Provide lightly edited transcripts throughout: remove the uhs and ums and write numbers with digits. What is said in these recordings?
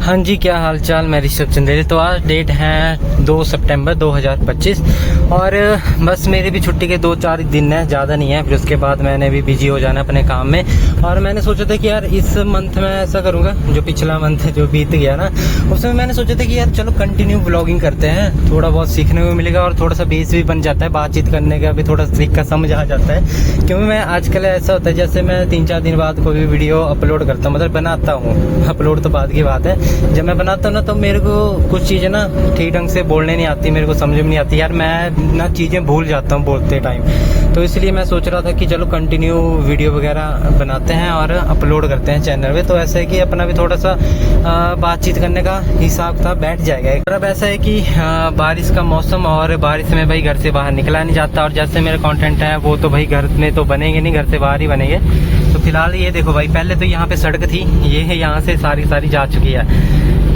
हाँ जी, क्या हाल चाल। मैं ऋषभ चंदेरी। तो आज डेट है 2 सितंबर 2025 और बस मेरी भी छुट्टी के 2-4 दिन है, ज़्यादा नहीं है। फिर उसके बाद मैंने भी बिजी हो जाना अपने काम में। और मैंने सोचा था कि यार इस मंथ में ऐसा करूँगा, जो पिछला मंथ जो बीत गया ना, उसमें मैंने सोचा था कि यार चलो कंटिन्यू ब्लॉगिंग करते हैं, थोड़ा बहुत सीखने को मिलेगा और थोड़ा सा बेस भी बन जाता है, बातचीत करने का भी थोड़ा तरीका समझ आ जाता है। क्योंकि मैं आजकल ऐसा होता है, जैसे मैं 3-4 दिन बाद कोई भी वीडियो अपलोड करता हूँ, मतलब बनाता हूँ, अपलोड तो बाद की बात है। जब मैं बनाता हूँ ना, तो मेरे को कुछ चीज़ें ना ठीक ढंग से बोलने नहीं आती, मेरे को समझ में नहीं आती यार, मैं ना चीज़ें भूल जाता हूँ बोलते टाइम। तो इसलिए मैं सोच रहा था कि चलो कंटिन्यू वीडियो वगैरह बनाते हैं और अपलोड करते हैं चैनल पे। तो ऐसा है कि अपना भी थोड़ा सा बातचीत करने का हिसाब था बैठ जाएगा। और अब ऐसा है कि बारिश का मौसम, और बारिश में भाई घर से बाहर निकला नहीं जाता, और जैसे मेरे कंटेंट है वो तो भाई घर में तो बनेंगे नहीं, घर से बाहर ही बनेंगे। तो फिलहाल ये देखो भाई, पहले तो यहाँ पे सड़क थी, ये है यहाँ से सारी जा चुकी है,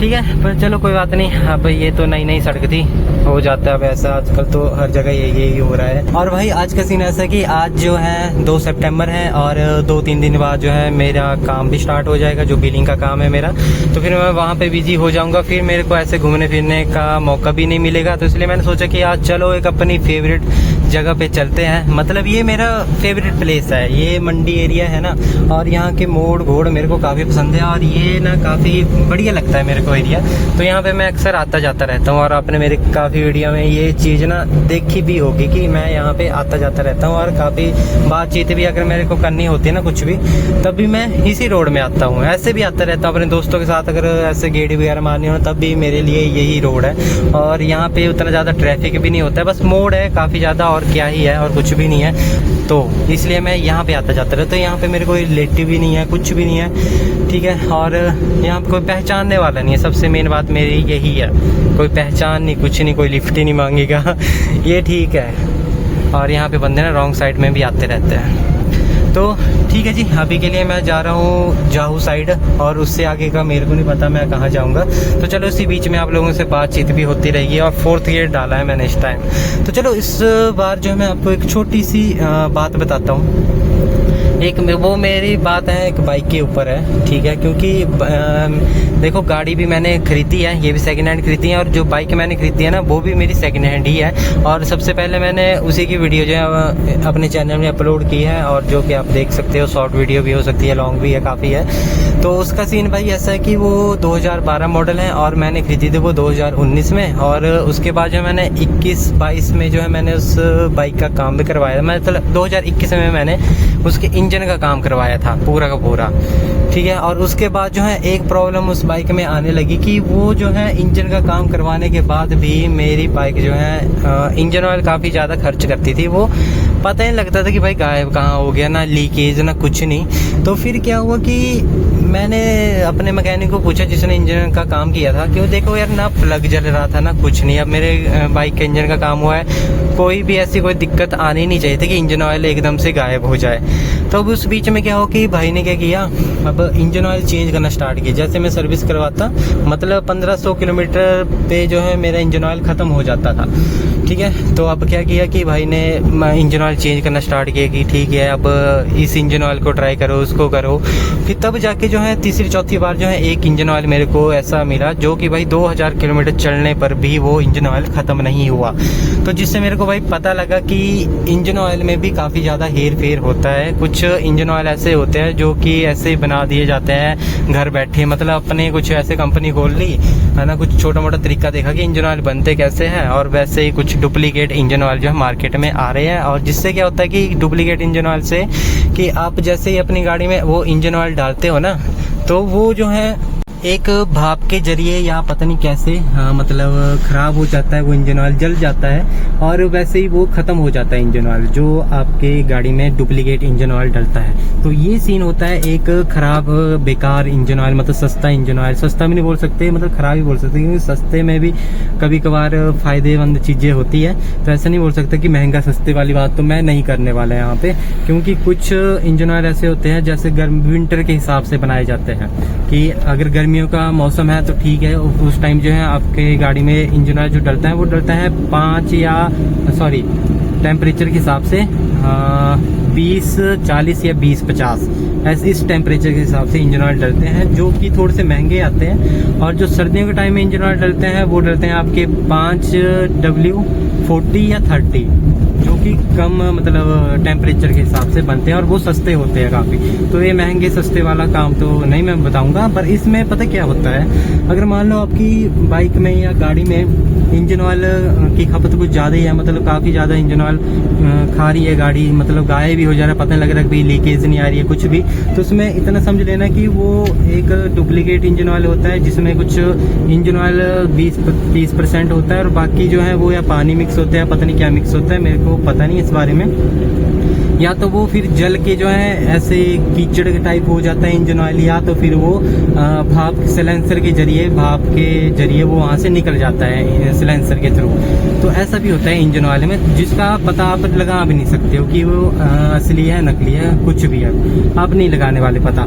ठीक है। पर चलो कोई बात नहीं, अब ये तो नई सड़क थी, हो जाता है वैसा, आजकल तो हर जगह यही हो रहा है। और भाई आज का सीन ऐसा है कि आज जो है 2 सितंबर है और 2-3 दिन बाद जो है मेरा काम भी स्टार्ट हो जाएगा, जो बिलिंग का काम है मेरा। तो फिर मैं वहाँ पे बिजी हो जाऊँगा, फिर मेरे को ऐसे घूमने फिरने का मौका भी नहीं मिलेगा। तो इसलिए मैंने सोचा कि आज चलो एक अपनी फेवरेट जगह पे चलते हैं। मतलब ये मेरा फेवरेट प्लेस है, ये मंडी एरिया है ना, और यहाँ के मोड़ घोड़ मेरे को काफ़ी पसंद है, और ये ना काफ़ी बढ़िया लगता है मेरे को एरिया। तो यहाँ पे मैं अक्सर आता जाता रहता हूँ, और आपने मेरे काफ़ी वीडियो में ये चीज़ ना देखी भी होगी कि मैं यहाँ पे आता जाता रहता हूँ, और काफ़ी बातचीत भी अगर मेरे को करनी होती है ना कुछ भी, तब भी मैं इसी रोड में आता हूँ। ऐसे भी आता रहता हूँ अपने दोस्तों के साथ, अगर ऐसे गेड़ी वगैरह मारनी हो तब भी मेरे लिए यही रोड है। और यहाँ पे उतना ज़्यादा ट्रैफिक भी नहीं होता है, बस मोड़ है काफ़ी ज़्यादा, और क्या ही है, और कुछ भी नहीं है। तो इसलिए मैं यहाँ पे आता जाता रहता हूँ। यहाँ पे मेरे कोई रिलेटिव भी नहीं है, कुछ भी नहीं है, ठीक है। और यहाँ पे कोई पहचानने वाला नहीं है, सबसे मेन बात मेरी यही है, कोई पहचान नहीं, कुछ नहीं, कोई लिफ्ट ही नहीं मांगेगा ये ठीक है। और यहाँ पे बंदे ना रॉन्ग साइड में भी आते रहते हैं। तो ठीक है जी, अभी के लिए मैं जा रहा हूँ जाहू साइड, और उससे आगे का मेरे को नहीं पता मैं कहाँ जाऊँगा। तो चलो इसी बीच में आप लोगों से बातचीत भी होती रहेगी। और 4th गियर डाला है मैंने इस टाइम। तो चलो इस बार जो है मैं आपको एक छोटी सी बात बताता हूँ। एक वो मेरी बात है एक बाइक के ऊपर है, ठीक है। क्योंकि देखो गाड़ी भी मैंने खरीदी है, ये भी सेकंड हैंड खरीदी है, और जो बाइक मैंने खरीदी है ना वो भी मेरी सेकंड हैंड ही है। और सबसे पहले मैंने उसी की वीडियो जो है अपने चैनल में अपलोड की है, और जो कि आप देख सकते हो, शॉर्ट वीडियो भी हो सकती है, लॉन्ग भी है, काफ़ी है। तो उसका सीन भाई ऐसा है कि वो 2012 मॉडल है, और मैंने खरीदी थी वो 2019 में। और उसके बाद जो मैंने 21-22 में जो है मैंने उस बाइक का काम भी करवाया था। मतलब 2021 में मैंने उसके इंजन का काम करवाया था पूरा का पूरा, ठीक है। और उसके बाद जो है एक प्रॉब्लम उस बाइक में आने लगी कि वो जो है इंजन का काम करवाने के बाद भी मेरी बाइक जो है इंजन ऑयल काफ़ी ज़्यादा खर्च करती थी। वो पता ही नहीं लगता था कि भाई गायब कहाँ हो गया, ना लीकेज ना कुछ नहीं। तो फिर क्या हुआ कि मैंने अपने मैकेनिक को पूछा जिसने इंजन का काम किया था, कि वो देखो यार ना प्लग जल रहा था ना कुछ नहीं। अब मेरे बाइक के इंजन का काम हुआ है, कोई भी ऐसी कोई दिक्कत आनी नहीं चाहिए थी कि इंजन ऑयल एकदम से गायब हो जाए। तो अब उस बीच में क्या हो कि भाई ने क्या किया, अब इंजन ऑयल चेंज करना स्टार्ट किया। जैसे मैं सर्विस करवाता, मतलब 1500 किलोमीटर पे जो है मेरा इंजन ऑयल ख़त्म हो जाता था, ठीक है। तो अब क्या किया कि भाई ने इंजन ऑयल चेंज करना स्टार्ट किया कि ठीक है अब इस इंजन ऑयल को ट्राई करो, उसको करो। फिर तब जाके जो है तीसरी चौथी बार जो है एक इंजन ऑयल मेरे को ऐसा मिला जो कि भाई 2000 किलोमीटर चलने पर भी वो इंजन ऑयल ख़त्म नहीं हुआ। तो जिससे मेरे को भाई पता लगा कि इंजन ऑयल में भी काफ़ी ज़्यादा हेर फेर होता है। कुछ इंजन ऑयल ऐसे होते हैं जो कि ऐसे बना दिए जाते हैं घर बैठे, मतलब अपने कुछ ऐसे कंपनी खोल ली है ना, कुछ छोटा मोटा तरीका देखा कि इंजन ऑयल बनते कैसे हैं, और वैसे ही कुछ डुप्लीकेट इंजन ऑयल जो है मार्केट में आ रहे हैं। और जिससे क्या होता है कि डुप्लीकेट इंजन ऑयल से कि आप जैसे ही अपनी गाड़ी में वो इंजन ऑयल डालते हो ना, तो वो जो है एक भाप के जरिए या पता नहीं कैसे मतलब ख़राब हो जाता है, वो इंजन ऑयल जल जाता है, और वैसे ही वो ख़त्म हो जाता है इंजन ऑयल जो आपके गाड़ी में डुप्लीकेट इंजन ऑयल डलता है। तो ये सीन होता है एक ख़राब बेकार इंजन ऑयल, मतलब सस्ता इंजन ऑयल। सस्ता भी नहीं बोल सकते, मतलब ख़राब ही बोल सकते, क्योंकि सस्ते में भी कभी कभार फ़ायदेमंद चीज़ें होती है। तो ऐसा नहीं बोल सकता कि महंगा सस्ते वाली बात तो मैं नहीं करने वाला यहाँ पे, क्योंकि कुछ इंजन ऑयल ऐसे होते हैं जैसे विंटर के हिसाब से बनाए जाते हैं कि अगर गर्मियों का मौसम है तो ठीक है, उस टाइम जो है आपके गाड़ी में इंजन ऑयल जो डलता है वो डलता है टेम्परेचर के हिसाब से 20-40 या 20-50 ऐसे इस टेम्परेचर के हिसाब से इंजन ऑयल डलते हैं, जो कि थोड़े से महंगे आते हैं। और जो सर्दियों के टाइम में इंजन ऑयल डलते हैं वो डलते हैं आपके 5W40 या 30, जो कि कम मतलब टेम्परेचर के हिसाब से बनते हैं और वो सस्ते होते हैं काफ़ी। तो ये महंगे सस्ते वाला काम तो नहीं मैं बताऊंगा, पर इसमें पता क्या होता है, अगर मान लो आपकी बाइक में या गाड़ी में इंजन ऑयल की खपत कुछ ज़्यादा ही है, मतलब काफ़ी ज़्यादा इंजन ऑयल खा रही है गाड़ी, मतलब गायब भी हो जा रहा है, पता नहीं लग रहा है कि लीकेज नहीं आ रही है कुछ भी, तो उसमें इतना समझ लेना कि वो एक डुप्लीकेट इंजन ऑयल होता है, जिसमें कुछ इंजन ऑयल 20-30% होता है और बाकी जो है वो या पानी मिक्स होता है, पता नहीं क्या मिक्स होता है, मेरे को पता नहीं इस बारे में। या तो वो फिर जल के जो है ऐसे कीचड़ के टाइप हो जाता है इंजन ऑयल, या तो फिर वो भाप सिलेंसर के जरिए, भाप के जरिए वो वहाँ से निकल जाता है सिलेंसर के थ्रू। तो ऐसा भी होता है इंजन ऑयल में, जिसका पता आप लगा भी नहीं सकते हो कि वो असली है नकली है, कुछ भी है, आप नहीं लगाने वाले पता,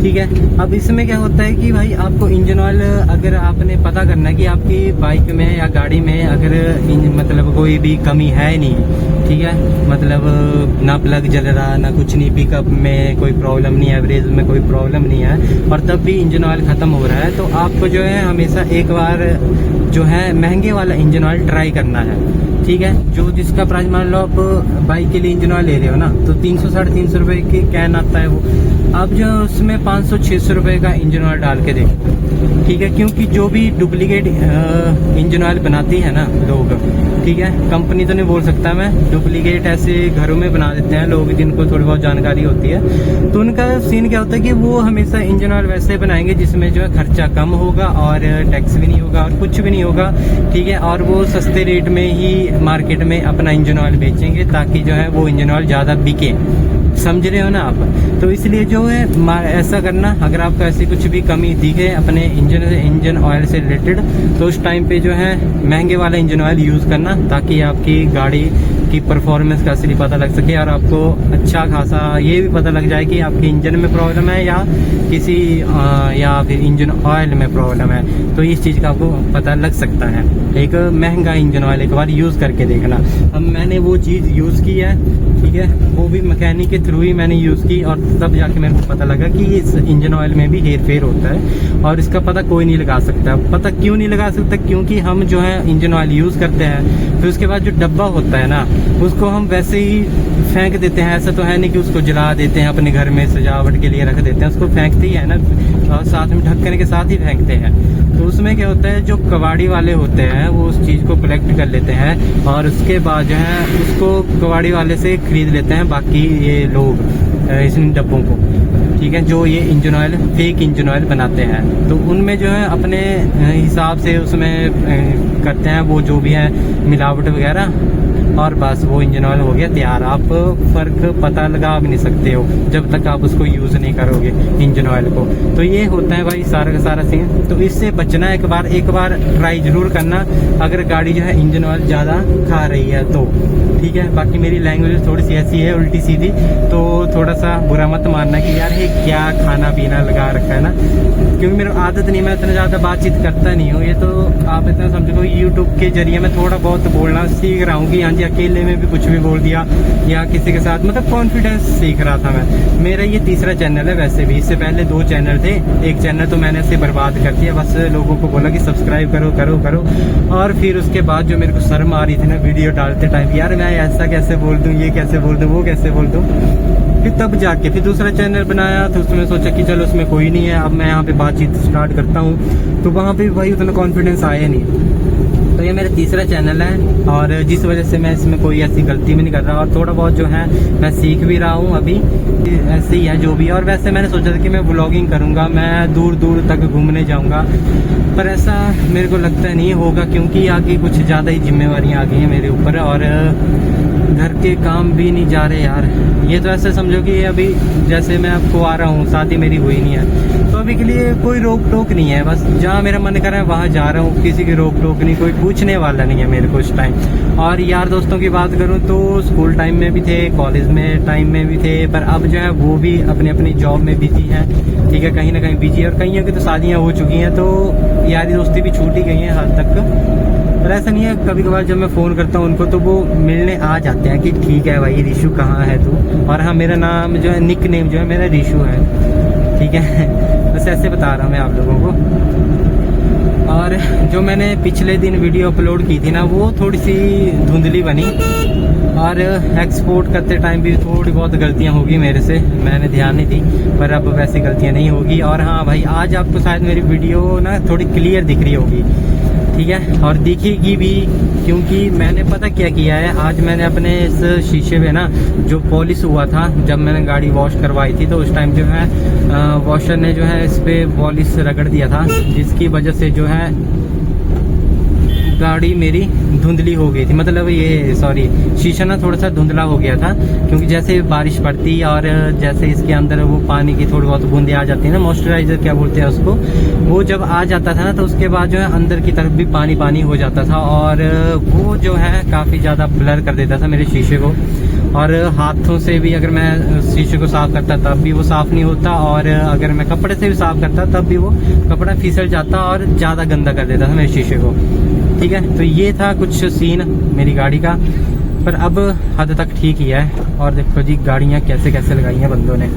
ठीक है। अब इसमें क्या होता है कि भाई आपको इंजन ऑयल अगर आपने पता करना है कि आपकी बाइक में या गाड़ी में अगर मतलब कोई भी कमी है नहीं, ठीक है, मतलब ना प्लग जल रहा ना कुछ नहीं, पिकअप में कोई प्रॉब्लम नहीं, एवरेज में कोई प्रॉब्लम नहीं है, और तब भी इंजन ऑयल ख़त्म हो रहा है, तो आपको जो है हमेशा एक बार जो है महंगे वाला इंजन ऑयल ट्राई करना है, ठीक है। जो जिसका प्राइस मान लो आप बाइक के लिए इंजन ऑयल ले रहे हो ना, तो 300-350 रुपये की कैन आता है वो, आप जो उसमें 500-600 रुपये का इंजन ऑयल डाल के देखो, ठीक है। क्योंकि जो भी डुप्लीकेट इंजन ऑयल बनाती है ना लोग, ठीक है, कंपनी तो नहीं बोल सकता मैं, डुप्लीकेट ऐसे घरों में बना देते हैं लोग जिनको थोड़ी बहुत जानकारी होती है, तो उनका सीन क्या होता है कि वो हमेशा इंजन ऑयल वैसे बनाएंगे जिसमें जो है खर्चा कम होगा और टैक्स भी नहीं होगा और कुछ भी नहीं होगा, ठीक है, और वो सस्ते रेट में ही मार्केट में अपना इंजन ऑयल बेचेंगे ताकि जो है वो इंजन ऑयल ज़्यादा बिके, समझ रहे हो ना आप। तो इसलिए जो है ऐसा करना, अगर आपको ऐसी कुछ भी कमी दिखे अपने इंजन ऑयल से रिलेटेड, तो उस टाइम पे जो है महंगे वाला इंजन ऑयल यूज़ करना, ताकि आपकी गाड़ी की परफॉर्मेंस का असली पता लग सके और आपको अच्छा खासा ये भी पता लग जाए कि आपके इंजन में प्रॉब्लम है या किसी या फिर इंजन ऑयल में प्रॉब्लम है, तो इस चीज़ का आपको पता लग सकता है। एक महंगा इंजन ऑयल एक बार यूज़ करके देखना। अब मैंने वो चीज़ यूज़ की है, ठीक है, वो भी मैकेनिक के थ्रू ही मैंने यूज़ की, और तब जाके मेरे को पता लगा कि इस इंजन ऑयल में भी हेर फेर होता है और इसका पता कोई नहीं लगा सकता। पता क्यों नहीं लगा सकता? क्योंकि हम जो है इंजन ऑयल यूज़ करते हैं, फिर उसके बाद जो डब्बा होता है ना, उसको हम वैसे ही फेंक देते हैं। ऐसा तो है नहीं कि उसको जला देते हैं, अपने घर में सजावट के लिए रख देते हैं, उसको फेंकते ही है ना, और साथ में ढक्कन के साथ ही फेंकते हैं। तो उसमें क्या होता है, जो कबाड़ी वाले होते हैं वो उस चीज़ को कलेक्ट कर लेते हैं और उसके बाद जो है उसको कबाड़ी वाले से खरीद लेते हैं बाकी ये लोग इन डब्बों को, ठीक है, जो ये engine oil fake engine oil बनाते हैं। तो उनमें जो है अपने हिसाब से उसमें करते हैं वो जो भी है मिलावट वगैरह, और बस वो इंजन ऑयल हो गया तैयार। आप फ़र्क पता लगा भी नहीं सकते हो जब तक आप उसको यूज़ नहीं करोगे इंजन ऑयल को। तो ये होता है भाई सारा का सारा सीन। तो इससे बचना एक बार ट्राई ज़रूर करना अगर गाड़ी जो है इंजन ऑयल ज़्यादा खा रही है तो, ठीक है। बाकी मेरी लैंग्वेज थोड़ी सी ऐसी है उल्टी सीधी, तो थोड़ा सा बुरा मत मानना कि यार ये क्या खाना पीना लगा रखा है ना, क्योंकि मेरी आदत नहीं, मैं इतना ज़्यादा बातचीत करता नहीं हूँ। ये तो आप इतना समझो यूट्यूब के जरिए मैं थोड़ा बहुत बोलना सीख रहा हूँ कि हाँ जी अकेले में भी कुछ भी बोल दिया या किसी के साथ, मतलब कॉन्फिडेंस सीख रहा था मैं। मेरा ये तीसरा चैनल है, वैसे भी इससे पहले 2 चैनल थे। एक चैनल तो मैंने ऐसे बर्बाद कर दिया, बस लोगों को बोला कि सब्सक्राइब करो करो करो, और फिर उसके बाद जो मेरे को शर्म आ रही थी ना वीडियो डालते टाइम, यार मैं ऐसा कैसे बोल दूँ, ये कैसे बोल दूँ, वो कैसे बोल दूँ, फिर तब जाके फिर दूसरा चैनल बनाया। तो उसमें सोचा कि चलो उसमें कोई नहीं है, अब मैं यहाँ पे बातचीत स्टार्ट करता हूँ, तो वहाँ पे भाई उतना कॉन्फिडेंस आया नहीं। तो ये मेरा तीसरा चैनल है और जिस वजह से मैं इसमें कोई ऐसी गलती भी नहीं कर रहा, और थोड़ा बहुत जो है मैं सीख भी रहा हूँ अभी, ऐसे ही है जो भी। और वैसे मैंने सोचा था कि मैं व्लॉगिंग करूँगा, मैं दूर दूर तक घूमने जाऊँगा, पर ऐसा मेरे को लगता नहीं होगा, क्योंकि आगे कुछ ज़्यादा ही जिम्मेवारियाँ आ गई हैं मेरे ऊपर और घर के काम भी नहीं जा रहे यार। ये तो ऐसे समझो कि अभी जैसे मैं आपको आ रहा हूँ, शादी मेरी हुई नहीं है, तो अभी के लिए कोई रोक टोक नहीं है, बस जहाँ मेरा मन कर रहा है वहाँ जा रहा हूँ, किसी की रोक टोक नहीं, कोई पूछने वाला नहीं है मेरे को इस टाइम। और यार दोस्तों की बात करूँ तो स्कूल टाइम में भी थे, कॉलेज में टाइम में भी थे, पर अब जो है वो भी अपनी अपनी जॉब में बिजी हैं, ठीक है, कहीं ना कहीं बिजी, और कईयों की तो शादियाँ हो चुकी हैं, तो यारी दोस्ती भी छूट ही गई हैं हाल तक। पर ऐसा नहीं है, कभी कभार जब मैं फ़ोन करता हूँ उनको तो वो मिलने आ जाते हैं कि ठीक है भाई रिशु कहाँ है तू। और हाँ, मेरा नाम जो है, निक नेम जो है मेरा रिशु है, ठीक है। बस ऐसे बता रहा हूँ मैं आप लोगों को। और जो मैंने पिछले दिन वीडियो अपलोड की थी ना, वो थोड़ी सी धुंधली बनी, और एक्सपोर्ट करते टाइम भी थोड़ी बहुत गलतियां होगी मेरे से, मैंने ध्यान नहीं दी, पर अब वैसी गलतियां नहीं होगी। और हाँ भाई, आज आपको शायद मेरी वीडियो ना थोड़ी क्लियर दिख रही होगी, ठीक है, और दिखेगी भी, क्योंकि मैंने पता क्या किया है, आज मैंने अपने इस शीशे पे ना जो पॉलिश हुआ था, जब मैंने गाड़ी वॉश करवाई थी तो उस टाइम जो है वॉशर ने जो है इस पे पॉलिश रगड़ दिया था, जिसकी वजह से जो है गाड़ी मेरी धुंधली हो गई थी, मतलब ये सॉरी शीशा ना थोड़ा सा धुंधला हो गया था, क्योंकि जैसे बारिश पड़ती और जैसे इसके अंदर वो पानी की थोड़ी बहुत बूंदें आ जाती है ना, मॉइस्चराइजर क्या बोलते हैं उसको, वो जब आ जाता था ना तो उसके बाद जो है अंदर की तरफ भी पानी पानी हो जाता था, और वो जो है काफ़ी ज़्यादा ब्लर कर देता था मेरे शीशे को। और हाथों से भी अगर मैं शीशे को साफ़ करता तब भी वो साफ़ नहीं होता, और अगर मैं कपड़े से भी साफ़ करता तब भी वो कपड़ा फिसल जाता और ज़्यादा गंदा कर देता था मेरे शीशे को, ठीक है। तो ये था कुछ सीन मेरी गाड़ी का, पर अब हद तक ठीक ही है। और देखो जी गाड़ियाँ कैसे कैसे लगाई हैं बंदों ने,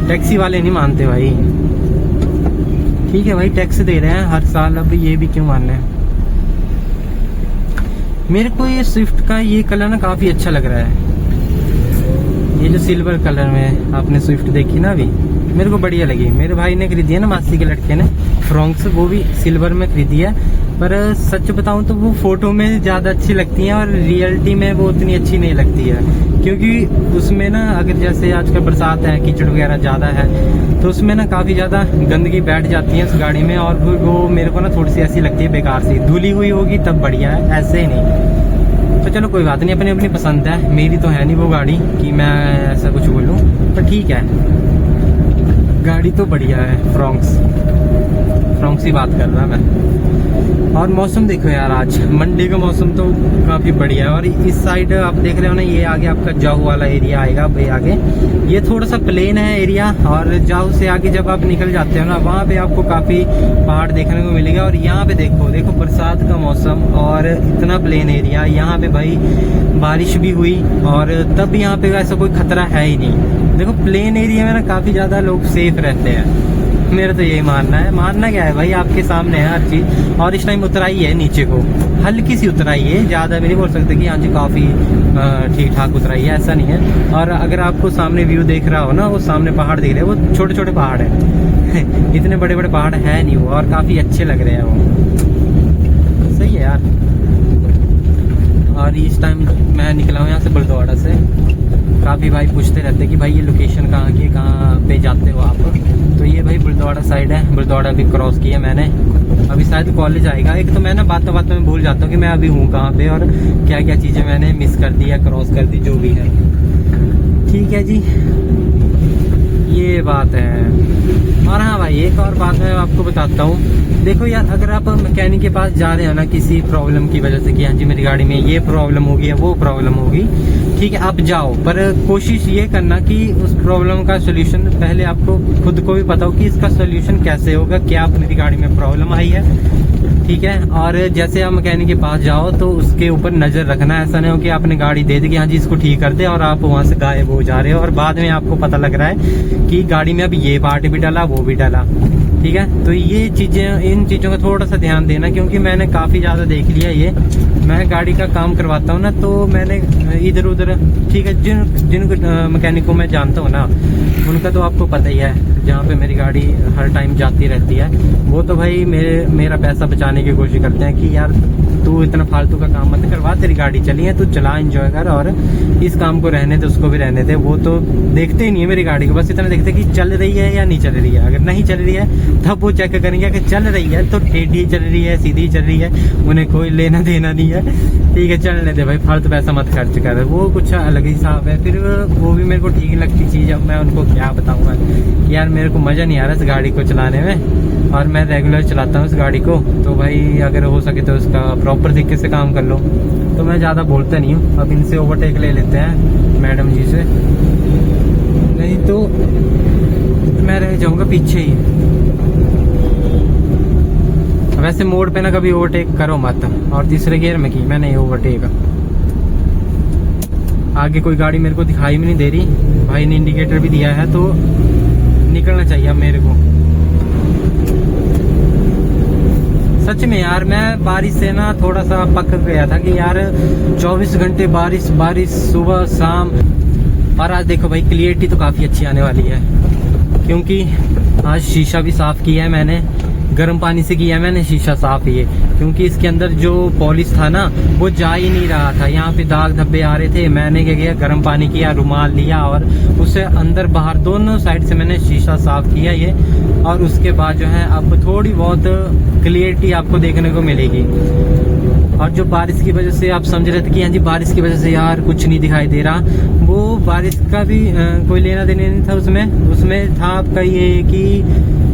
टैक्सी वाले नहीं मानते भाई, ठीक है भाई, टैक्स दे रहे हैं हर साल, अब ये भी क्यों मानना है। मेरे को ये स्विफ्ट का ये कलर ना काफ़ी अच्छा लग रहा है, ये जो सिल्वर कलर में आपने स्विफ्ट देखी ना अभी, मेरे को बढ़िया लगी। मेरे भाई ने खरीदी है ना, मासी के लड़के ने फ्रॉन्क्स, वो भी सिल्वर में खरीदी है, पर सच बताऊं तो वो फोटो में ज़्यादा अच्छी लगती हैं और रियलिटी में वो उतनी अच्छी नहीं लगती है, क्योंकि उसमें ना अगर जैसे आजकल बरसात है, कीचड़ वगैरह ज़्यादा है, तो उसमें ना काफ़ी ज़्यादा गंदगी बैठ जाती है उस गाड़ी में, और वो मेरे को ना थोड़ी सी ऐसी लगती है बेकार सी, धुली हुई होगी तब बढ़िया है, ऐसे ही नहीं। तो चलो कोई बात नहीं, अपनी अपनी पसंद है, मेरी तो है नहीं वो गाड़ी कि मैं ऐसा कुछ बोलूँ, पर ठीक है, गाड़ी तो बढ़िया है। फ्रॉन्क्स की बात कर रहा मैं। और मौसम देखो यार, आज मंडे का मौसम तो काफ़ी बढ़िया है। और इस साइड आप देख रहे हो ना, ये आगे आपका जाऊ वाला एरिया आएगा भाई आगे, ये थोड़ा सा प्लेन है एरिया, और जाऊ से आगे जब आप निकल जाते हो ना, वहाँ पे आपको काफ़ी पहाड़ देखने को मिलेगा। और यहाँ पे देखो बरसात का मौसम और इतना प्लेन एरिया, यहाँ पे भाई बारिश भी हुई और तब यहाँ पे ऐसा कोई खतरा है ही नहीं। देखो प्लेन एरिया में ना काफ़ी ज़्यादा लोग सेफ रहते हैं, मेरा तो यही मानना है। मानना क्या है भाई, आपके सामने है हर चीज़। और इस टाइम उतराई है नीचे को, हल्की सी उतराई है, ज़्यादा भी नहीं बोल सकते कि हाँ जी काफ़ी ठीक ठाक उतराई है, ऐसा नहीं है। और अगर आपको सामने व्यू देख रहा हो ना, वो सामने पहाड़ दिख रहे हैं, वो छोटे छोटे पहाड़ हैं इतने बड़े बड़े पहाड़ है नहीं वो, और काफ़ी अच्छे लग रहे हैं वो, सही है यार। और इस टाइम मैं निकला हूँ यहाँ से बलदौड़ा से, काफ़ी भाई पूछते रहते हैं कि भाई ये लोकेशन कहाँ की है, कहाँ पे जाते हो आप, तो ये भाई बुलदौड़ा साइड है। बुलदौड़ा भी क्रॉस किया मैंने, अभी शायद कॉलेज आएगा। एक तो मैं ना बातों में भूल जाता हूँ कि मैं अभी हूँ कहाँ पे, और क्या क्या चीज़ें मैंने मिस कर दी या क्रॉस कर दी, जो भी है, ठीक है जी, ये बात है। और हाँ भाई, एक और बात मैं आपको बताता हूँ, देखो यार, अगर आप मैकेनिक के पास जा रहे हो ना किसी प्रॉब्लम की वजह से कि हाँ जी मेरी गाड़ी में ये प्रॉब्लम होगी या वो प्रॉब्लम होगी, ठीक है आप जाओ, पर कोशिश ये करना कि उस प्रॉब्लम का सोल्यूशन पहले आपको खुद को भी पता हो कि इसका सोल्यूशन कैसे होगा, क्या मेरी गाड़ी में प्रॉब्लम आई है, ठीक है। और जैसे आप मैकेनिक के पास जाओ तो उसके ऊपर नज़र रखना, ऐसा नहीं हो कि आपने गाड़ी दे दी कि हाँ जी इसको ठीक कर दे और आप वहाँ से गायब हो जा रहे हो, और बाद में आपको पता लग रहा है कि गाड़ी में अब ये पार्ट भी डाला वो भी डाला, ठीक है। तो ये चीज़ें, इन चीज़ों का थोड़ा सा ध्यान देना, क्योंकि मैंने काफ़ी ज़्यादा देख लिया ये। मैं गाड़ी का काम करवाता हूँ ना, तो मैंने इधर उधर, ठीक है, जिन मैकेनिक को मैं जानता हूँ ना, उनका तो आपको पता ही है, जहाँ पे मेरी गाड़ी हर टाइम जाती रहती है, वो तो भाई मेरा पैसा बचाने की कोशिश करते हैं कि यार तू इतना फालतू का काम मत करवा, तेरी गाड़ी चली है, तू चला, एंजॉय कर, और इस काम को रहने दे, उसको भी रहने दे। वो तो देखते ही नहीं है मेरी गाड़ी को, बस इतना देखते कि चल रही है या नहीं चल रही है। अगर नहीं चल रही है तब वो चेक करेंगे कि चल रही है तो टेढ़ी चल रही है, सीधी चल रही है, उन्हें कोई लेना देना नहीं है, ठीक है, चलने दे भाई, फालतू पैसा मत खर्च कर। वो कुछ अलग हिसाब है, फिर वो भी मेरे को ठीक लगती चीज़। अब मैं उनको क्या बताऊँगा यार, मेरे को मज़ा नहीं आ रहा इस गाड़ी को चलाने में, और मैं रेगुलर चलाता हूँ इस गाड़ी को, तो भाई अगर हो सके तो इसका प्रॉपर तरीके से काम कर लो। तो मैं ज़्यादा बोलता नहीं हूँ। अब इनसे ओवरटेक ले लेते हैं मैडम जी से, नहीं तो मैं रह जाऊँगा पीछे ही। वैसे ऐसे मोड़ पे ना कभी ओवरटेक करो मत। और तीसरे गियर में की मैंने ओवरटेक, आगे कोई गाड़ी मेरे को दिखाई भी नहीं दे रही, भाई ने इंडिकेटर भी दिया है तो निकलना चाहिए अब मेरे को। सच में यार मैं बारिश से ना थोड़ा सा पक गया था कि यार 24 घंटे बारिश बारिश सुबह शाम। और आज देखो भाई क्लियरिटी तो काफ़ी अच्छी आने वाली है, क्योंकि आज शीशा भी साफ़ किया है मैंने, गर्म पानी से किया है मैंने शीशा साफ़ ये, क्योंकि इसके अंदर जो पॉलिश था ना वो जा ही नहीं रहा था, यहाँ पे दाग धब्बे आ रहे थे। मैंने क्या किया, गर्म पानी किया, रुमाल लिया और उसे अंदर बाहर दोनों साइड से मैंने शीशा साफ़ किया ये। और उसके बाद जो है अब थोड़ी बहुत क्लियरिटी आपको देखने को मिलेगी। और जो बारिश की वजह से आप समझ रहे थे कि हाँ जी बारिश की वजह से यार कुछ नहीं दिखाई दे रहा, वो बारिश का भी कोई लेना देना नहीं था उसमें था आपका ये कि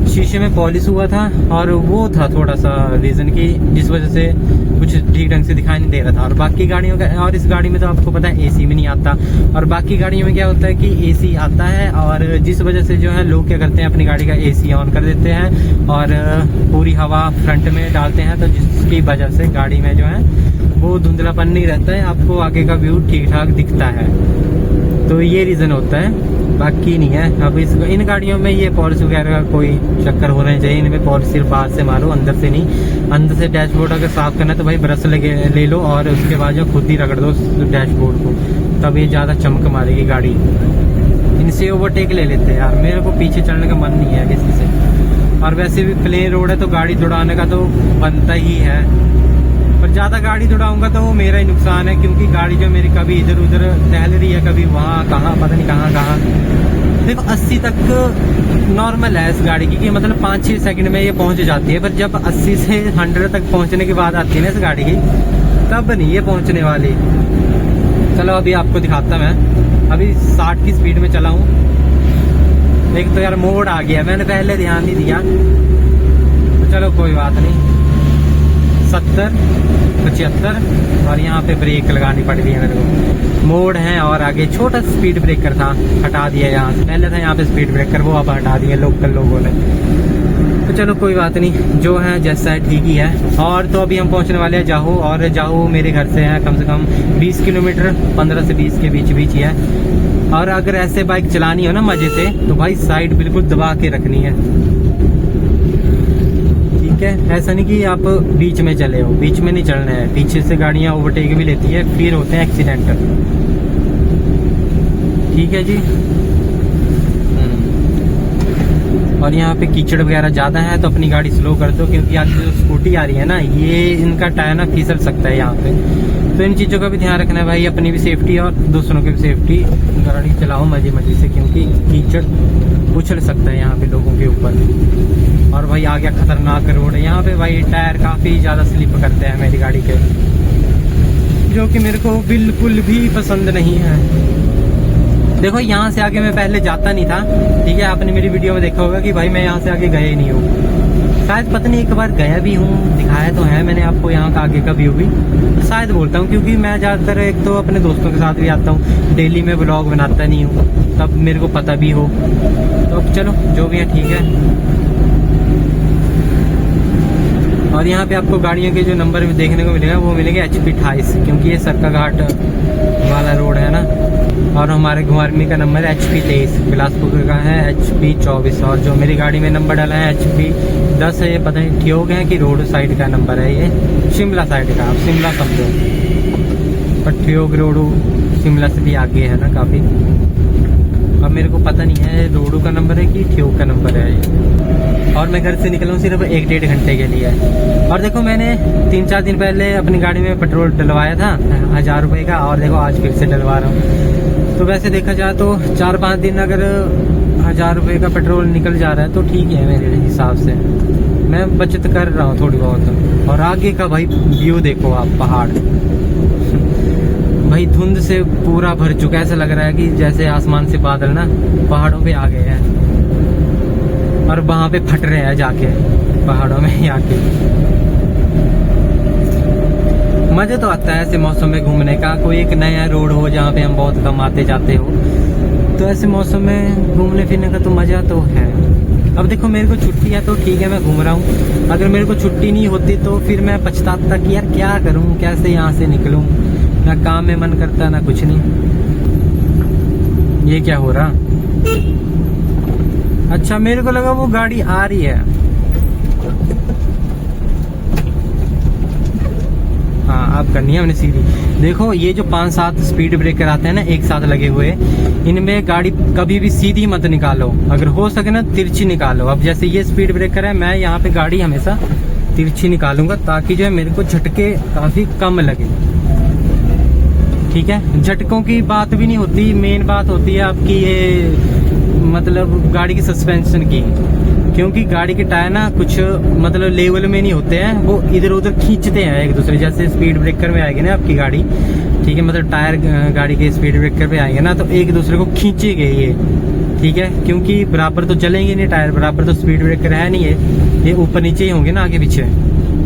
शीशे में पॉलिश हुआ था, और वो था थोड़ा सा रीज़न की जिस वजह से कुछ ठीक ढंग से दिखाई नहीं दे रहा था। और बाकी गाड़ियों का, और इस गाड़ी में तो आपको पता है एसी भी नहीं आता, और बाकी गाड़ियों में क्या होता है कि एसी आता है, और जिस वजह से जो है लोग क्या करते हैं अपनी गाड़ी का एसी ऑन कर देते हैं और पूरी हवा फ्रंट में डालते हैं, तो जिसकी वजह से गाड़ी में जो है वो धुंधलापन नहीं रहता है, आपको आगे का व्यू ठीक ठाक दिखता है। तो ये रीज़न होता है, बाकी नहीं है। अब इन गाड़ियों में ये पॉलिश वगैरह का कोई चक्कर होना चाहिए, इनमें पॉलिश सिर्फ बाहर से मारो, अंदर से नहीं। अंदर से डैशबोर्ड अगर साफ़ करना है तो भाई ब्रश ले लो और उसके बाद जो खुद ही रगड़ दो डैशबोर्ड को, तब ये ज़्यादा चमक मारेगी गाड़ी। इनसे ओवरटेक ले लेते हैं यार, मेरे को पीछे चढ़ने का मन नहीं है किसी से। और वैसे भी प्लेन रोड है तो गाड़ी दौड़ाने का तो बनता ही है, पर ज़्यादा गाड़ी दौड़ाऊंगा तो वो मेरा ही नुकसान है, क्योंकि गाड़ी जो मेरी कभी इधर उधर टहल रही है, कभी वहाँ कहाँ पता नहीं कहाँ। देखो 80 तक नॉर्मल है इस गाड़ी की, कि मतलब 5-6 सेकंड में ये पहुँच जाती है, पर जब 80 से 100 तक पहुँचने की बात आती है ना इस गाड़ी की, तब नहीं ये पहुँचने वाली। चलो अभी आपको दिखाता मैं, अभी 60 की स्पीड में चला हूँ। एक तो यार मोड़ आ गया, मैंने पहले ध्यान नहीं दिया, तो चलो कोई बात नहीं। 70, 75 और यहाँ पे ब्रेक लगानी पड़ रही है मेरे को। मोड़ है और आगे छोटा स्पीड ब्रेकर था, हटा दिया यहाँ से, पहले था यहाँ पे स्पीड ब्रेकर, वो अब हटा दिया लोकल लोगों ने। तो चलो कोई बात नहीं, जो है जैसा है ठीक ही है। और तो अभी हम पहुँचने वाले हैं जाहू, और जाहू मेरे घर से है कम से कम 20 किलोमीटर, 15 से 20 के बीच ही है। और अगर ऐसे बाइक चलानी हो ना मज़े से, तो भाई साइड बिल्कुल दबा के रखनी है, ठीक है। ऐसा नहीं कि आप बीच में चले हो, बीच में नहीं चलना है, पीछे से गाड़ियाँ ओवरटेक भी लेती है, फिर होते हैं एक्सीडेंट, ठीक है जी। और यहाँ पे कीचड़ वगैरह ज़्यादा है तो अपनी गाड़ी स्लो कर दो, क्योंकि आगे जो स्कूटी आ रही है ना, ये इनका टायर ना फिसल सकता है यहाँ पे, तो इन चीज़ों का भी ध्यान रखना है भाई, अपनी भी सेफ्टी और दूसरों की भी सेफ्टी। गाड़ी चलाओ मजे मजे से, क्योंकि कीचड़ उछल सकता है यहाँ पे लोगों के ऊपर। और भाई आगे खतरनाक रोड है यहाँ पे, भाई टायर काफ़ी ज़्यादा स्लिप करते हैं मेरी गाड़ी के, जो कि मेरे को बिल्कुल भी पसंद नहीं है। देखो यहाँ से आगे मैं पहले जाता नहीं था, ठीक है, आपने मेरी वीडियो में देखा होगा कि भाई मैं यहाँ से आगे गया ही नहीं हूँ। शायद पता नहीं एक बार गया भी हूँ, दिखाया तो है मैंने आपको यहाँ का आगे का व्यू भी, शायद बोलता हूँ, क्योंकि मैं ज़्यादातर एक तो अपने दोस्तों के साथ भी आता हूँ, डेली में ब्लॉग बनाता नहीं हूँ, तब मेरे को पता भी हो। तो अब चलो जो भी है ठीक है। और यहाँ पे आपको गाड़ियों के जो नंबर देखने को मिलेगा वो मिलेगा HP 28, क्योंकि ये सरका घाट वाला रोड है ना। और हमारे घुमारवी का नंबर है HP 23, बिलासपुर का है HP 24, और जो मेरी गाड़ी में नंबर डाला है HP 10 है, ये पता नहीं ठियोग है कि रोड साइड का नंबर है, ये शिमला साइड का, आप शिमला समझो, पर ठियोग रोड शिमला से भी आगे है ना काफ़ी। अब मेरे को पता नहीं है रोडू का नंबर है कि ठियोग का नंबर है ये। और मैं घर से निकला हूँ सिर्फ 1-1.5 घंटे के लिए। और देखो मैंने 3-4 दिन पहले अपनी गाड़ी में पेट्रोल डलवाया था 1000 रुपये का, और देखो आज फिर से डलवा रहा हूँ। तो वैसे देखा जाए तो 4-5 दिन अगर 1000 रुपये का पेट्रोल निकल जा रहा है तो ठीक है मेरे हिसाब से, मैं बचत कर रहा हूँ थोड़ी बहुत। और आगे का भाई व्यू देखो आप, पहाड़ भाई धुंध से पूरा भर चुका है, ऐसा लग रहा है कि जैसे आसमान से बादल ना पहाड़ों पे आ गए हैं, और वहाँ पे फट रहे हैं जाके पहाड़ों में आके। मज़ा तो आता है ऐसे मौसम में घूमने का, कोई एक नया रोड हो जहाँ पे हम बहुत कम आते जाते हो, तो ऐसे मौसम में घूमने फिरने का तो मज़ा तो है। अब देखो मेरे को छुट्टी है तो ठीक है, मैं घूम रहा हूँ। अगर मेरे को छुट्टी नहीं होती तो फिर मैं पछताता कि यार क्या करूँ, कैसे यहाँ से निकलूँ। ना काम में मन करता ना कुछ नहीं। ये क्या हो रहा? अच्छा मेरे को लगा वो गाड़ी आ रही है। हाँ अब करनी है हमने सीधी। देखो ये जो 5-7 स्पीड ब्रेकर आते हैं ना एक साथ लगे हुए, इनमें गाड़ी कभी भी सीधी मत निकालो, अगर हो सके ना तिरछी निकालो। अब जैसे ये स्पीड ब्रेकर है, मैं यहाँ पे गाड़ी हमेशा तिरछी निकालूंगा ताकि जो है मेरे को झटके काफी कम लगे। ठीक है, झटकों की बात भी नहीं होती, मेन बात होती है आपकी ये मतलब गाड़ी की सस्पेंशन की। क्योंकि गाड़ी के टायर ना कुछ मतलब लेवल में नहीं होते हैं, वो इधर उधर खींचते हैं एक दूसरे। जैसे स्पीड ब्रेकर में आएगी ना आपकी गाड़ी, ठीक है, मतलब टायर गाड़ी के स्पीड ब्रेकर पे आएंगे ना तो एक दूसरे को खींचेंगे ये। ठीक है, क्योंकि बराबर तो चलेंगे नहीं टायर, बराबर तो स्पीड ब्रेकर है नहीं है, ये ऊपर नीचे ही होंगे ना आगे पीछे।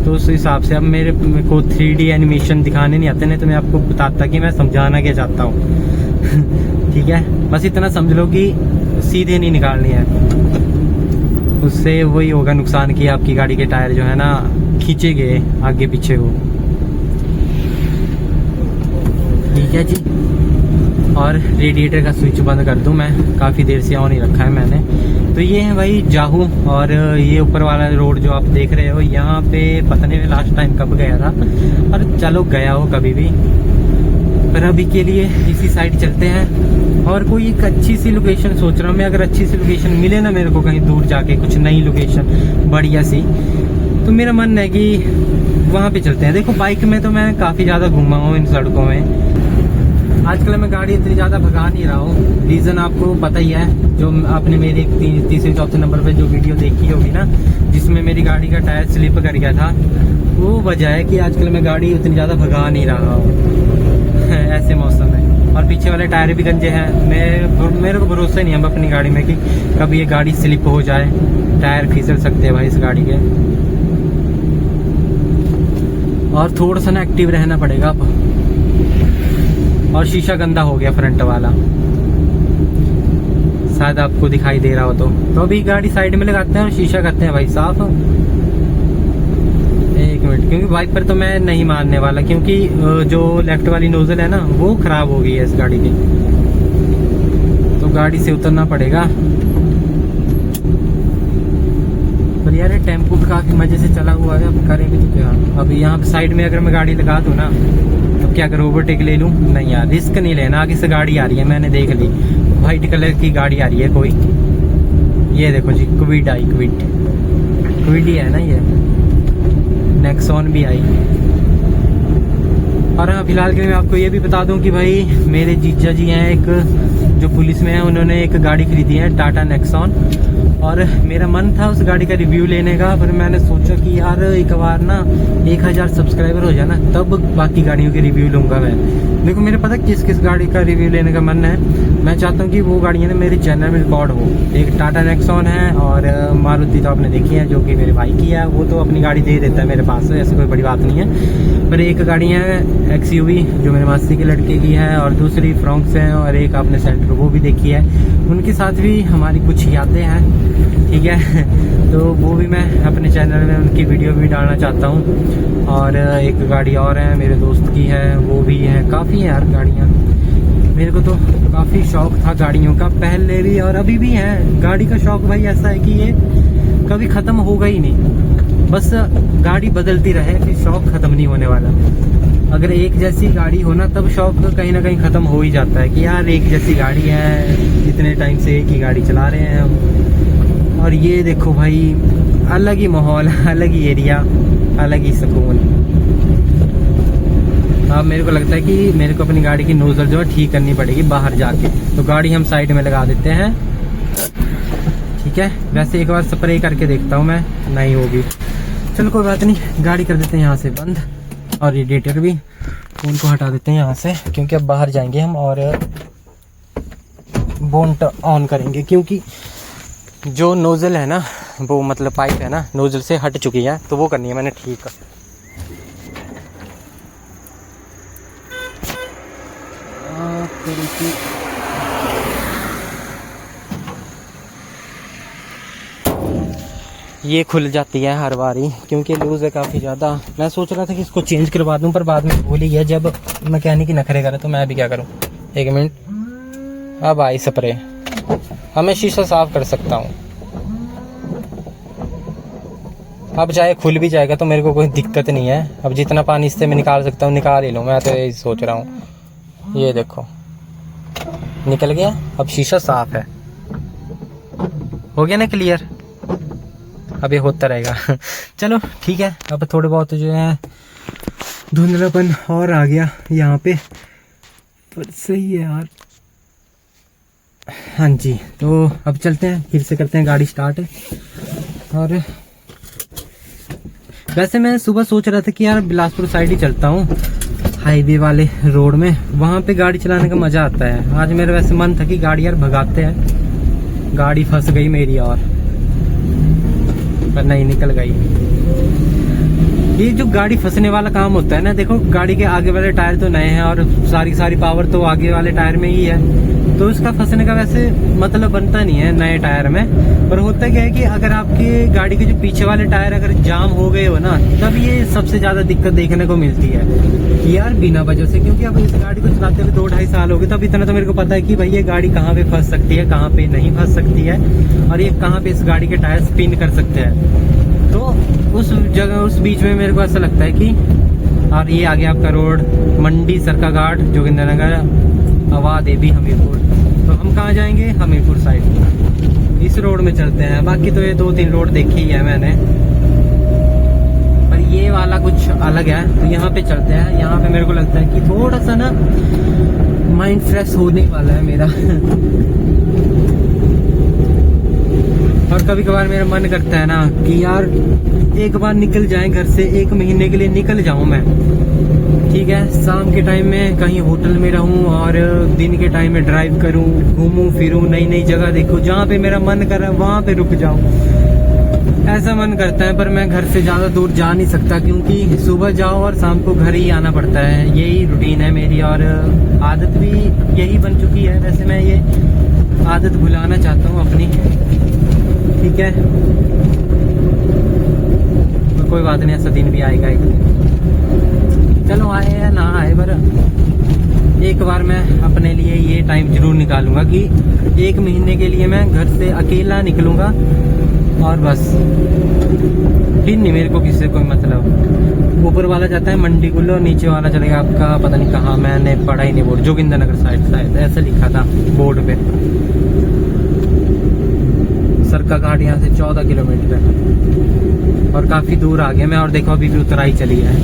तो उस हिसाब से अब मेरे को 3D एनिमेशन दिखाने नहीं आते, नहीं तो मैं आपको बताता कि मैं समझाना क्या चाहता हूँ। ठीक है, बस इतना समझ लो कि सीधे नहीं निकालनी है, उससे वही होगा नुकसान कि आपकी गाड़ी के टायर जो है ना खींचेंगे आगे पीछे को। ठीक है जी, और रेडिएटर का स्विच बंद कर दूं मैं, काफ़ी देर से ऑन ही रखा है मैंने। तो ये है भाई जाहू, और ये ऊपर वाला रोड जो आप देख रहे हो, यहाँ पे पता नहीं मैं लास्ट टाइम कब गया था, और चलो गया हो कभी भी, पर अभी के लिए इसी साइड चलते हैं। और कोई एक अच्छी सी लोकेशन सोच रहा हूँ मैं, अगर अच्छी सी लोकेशन मिले ना मेरे को कहीं दूर जाके, कुछ नई लोकेशन बढ़िया सी, तो मेरा मन है कि वहाँ पे चलते हैं। देखो बाइक में तो मैं काफ़ी ज़्यादा घूमा हूँ इन सड़कों में, आजकल मैं गाड़ी इतनी ज़्यादा भगा नहीं रहा हूँ। रीज़न आपको पता ही है, जो आपने मेरी 3-4 नंबर पे जो वीडियो देखी होगी ना, जिसमें मेरी गाड़ी का टायर स्लिप कर गया था, वो वजह है कि आजकल मैं गाड़ी उतनी ज़्यादा भगा नहीं रहा हूँ ऐसे मौसम में। और पीछे वाले टायर भी गंजे हैं, मेरे को भरोसा नहीं है अपनी गाड़ी में कि कभी ये गाड़ी स्लिप हो जाए, टायर फिसल सकते हैं भाई इस गाड़ी के। और थोड़ा सा ना एक्टिव रहना पड़ेगा अब। और शीशा गंदा हो गया फ्रंट वाला, शायद आपको दिखाई दे रहा हो तो अभी गाड़ी साइड में लगाते हैं और शीशा करते हैं भाई साफ। एक मिनट, क्योंकि वाइपर तो मैं नहीं मारने वाला, क्योंकि जो लेफ्ट वाली नोजल है ना वो खराब हो गई है इस गाड़ी की, तो गाड़ी से उतरना पड़ेगा। पर यार टेम्पो भी काफी मजे से चला हुआ है, अब करेंगे तो क्या। अब यहाँ साइड में अगर मैं गाड़ी लगा दूँ ना तो क्या करूँ, ओवरटेक ले लूँ? नहीं यार, रिस्क नहीं लेना। आगे से गाड़ी आ रही है, मैंने देख ली, व्हाइट कलर की गाड़ी आ रही है कोई, ये देखो जी, क्विड आई, क्विड ही है ना ये, नेक्सॉन भी आई। और हाँ, फिलहाल के लिए मैं आपको ये भी बता दूं कि भाई मेरे जीजा जी हैं एक, जो पुलिस में है, उन्होंने एक गाड़ी खरीदी है टाटा नेक्सॉन, और मेरा मन था उस गाड़ी का रिव्यू लेने का, फिर मैंने सोचा कि यार एक बार ना 1000 सब्सक्राइबर हो जाए ना, तब बाकी गाड़ियों के रिव्यू लूँगा मैं। देखो मेरे पता किस किस गाड़ी का रिव्यू लेने का मन है, मैं चाहता हूँ कि वो गाड़ियाँ ना मेरे चैनल में रिकॉर्ड हो। एक टाटा नेक्सॉन है, और मारुति तो आपने देखी है जो कि मेरे भाई की है, वो तो अपनी गाड़ी दे देता है मेरे पास, ऐसी कोई बड़ी बात नहीं है। पर एक गाड़ी है XUV जो मेरे मासी के लड़के की है, और दूसरी फ्रॉन्क्स हैं, और एक आपने सेंटर वो भी देखी है, उनके साथ भी हमारी कुछ यादें हैं। ठीक है, तो वो भी मैं अपने चैनल में उनकी वीडियो भी डालना चाहता हूँ। और एक गाड़ी और है मेरे दोस्त की है, वो भी है, काफ़ी है यार गाड़ियाँ। मेरे को तो काफ़ी शौक था गाड़ियों का पहले भी, और अभी भी है। गाड़ी का शौक भाई ऐसा है कि ये कभी ख़त्म होगा ही नहीं, बस गाड़ी बदलती रहे, फिर शौक ख़त्म नहीं होने वाला। अगर एक जैसी गाड़ी हो ना, तब शौक कहीं ना कहीं ख़त्म हो ही जाता है कि यार एक जैसी गाड़ी है, इतने टाइम से एक ही गाड़ी चला रहे हैं हम। और ये देखो भाई, अलग ही माहौल, अलग ही एरिया, अलग ही सुकून। अब मेरे को लगता है कि मेरे को अपनी गाड़ी की नोजल जो है ठीक करनी पड़ेगी बाहर जाके, तो गाड़ी हम साइड में लगा देते हैं। ठीक है, वैसे एक बार स्प्रे करके देखता हूँ मैं, नहीं होगी, चलो कोई बात नहीं, गाड़ी कर देते हैं यहाँ से बंद, और रेडिएटर भी फोन को हटा देते हैं यहाँ से, क्योंकि अब बाहर जाएंगे हम और बोनट ऑन करेंगे, क्योंकि जो नोज़ल है ना, वो मतलब पाइप है ना, नोज़ल से हट चुकी है, तो वो करनी है मैंने ठीक। ये खुल जाती है हर बार ही, क्योंकि लूज है काफ़ी ज़्यादा। मैं सोच रहा था कि इसको चेंज करवा दूं, पर बाद में भूल ही गया। जब मैकेनिक नखरे करे तो मैं भी क्या करूं। एक मिनट, अब आई स्प्रे। अब मैं शीशा साफ कर सकता हूं। अब चाहे खुल भी जाएगा तो मेरे को कोई दिक्कत नहीं है। अब जितना पानी इससे मैं निकाल सकता हूँ निकाल ही लूँ, मैं तो यही सोच रहा हूँ। ये देखो निकल गया, अब शीशा साफ है। हो गया ना क्लियर। अब ये होता रहेगा। चलो ठीक है। अब थोड़े बहुत जो है धुंधलापन और आ गया यहाँ पे, पर सही है यार। हाँ जी, तो अब चलते हैं, फिर से करते हैं गाड़ी स्टार्ट। और वैसे मैं सुबह सोच रहा था कि यार बिलासपुर साइड ही चलता हूँ, हाईवे वाले रोड में, वहाँ पे गाड़ी चलाने का मजा आता है। आज मेरा वैसे मन था कि गाड़ी यार भगाते हैं। गाड़ी फंस गई मेरी, और पर नहीं, निकल गई। ये जो गाड़ी फंसने वाला काम होता है ना, देखो गाड़ी के आगे वाले टायर तो नए हैं और सारी पावर तो आगे वाले टायर में ही है, तो उसका फंसने का वैसे मतलब बनता नहीं है नए टायर में। पर होता क्या है कि अगर आपके गाड़ी के जो पीछे वाले टायर अगर जाम हो गए हो ना, तब ये सबसे ज्यादा दिक्कत देखने को मिलती है यार, बिना वजह से। क्योंकि अब इस गाड़ी को चलाते हुए 2-2.5 साल हो गए, तब इतना तो मेरे को पता है कि भाई ये गाड़ी कहाँ पे फंस सकती है, कहाँ पे नहीं फंस सकती है, और ये कहाँ पे इस गाड़ी के टायर स्पिन कर सकते हैं। तो उस जगह, उस बीच में मेरे को ऐसा लगता है कि, और ये आगे आपका रोड मंडी सरकाघाट जोगिंद्रनगर हवा देवी हमीरपुर, तो हम कहाँ जाएंगे, हमीरपुर साइड। इस रोड में चलते हैं। बाकी तो ये 2-3 रोड देखी है मैंने, पर ये वाला कुछ अलग है, तो यहाँ पे चलते हैं। यहाँ पे मेरे को लगता है कि थोड़ा सा ना माइंड फ्रेश होने वाला है मेरा। और कभी कभार मेरा मन करता है ना कि यार एक बार निकल जाए घर से, 1 महीने के लिए निकल जाऊं मैं, ठीक है। शाम के टाइम में कहीं होटल में रहूं और दिन के टाइम में ड्राइव करूं, घूमूं फिरूं, नई नई जगह देखूं, जहाँ पे मेरा मन कर रहा है वहाँ पे रुक जाऊं। ऐसा मन करता है, पर मैं घर से ज़्यादा दूर जा नहीं सकता, क्योंकि सुबह जाओ और शाम को घर ही आना पड़ता है। यही रूटीन है मेरी, और आदत भी यही बन चुकी है। वैसे मैं ये आदत भुलाना चाहता हूँ अपनी, ठीक है। तो कोई बात नहीं, ऐसा दिन भी आएगा एक दिन। चलो आए या ना आए, पर एक बार मैं अपने लिए ये टाइम जरूर निकालूंगा कि 1 महीने के लिए मैं घर से अकेला निकलूंगा, और बस फिर नहीं मेरे को किसी से कोई मतलब। ऊपर वाला जाता है मंडी कुल्लू और नीचे वाला चलेगा आपका पता नहीं कहाँ, मैंने पढ़ा ही नहीं बोर्ड, जोगिंद्रनगर साइड शायद ऐसा लिखा था बोर्ड पे। सरकाघाट यहाँ से 14 किलोमीटर है, और काफी दूर आ गया मैं, और देखो अभी भी उतराई चली है।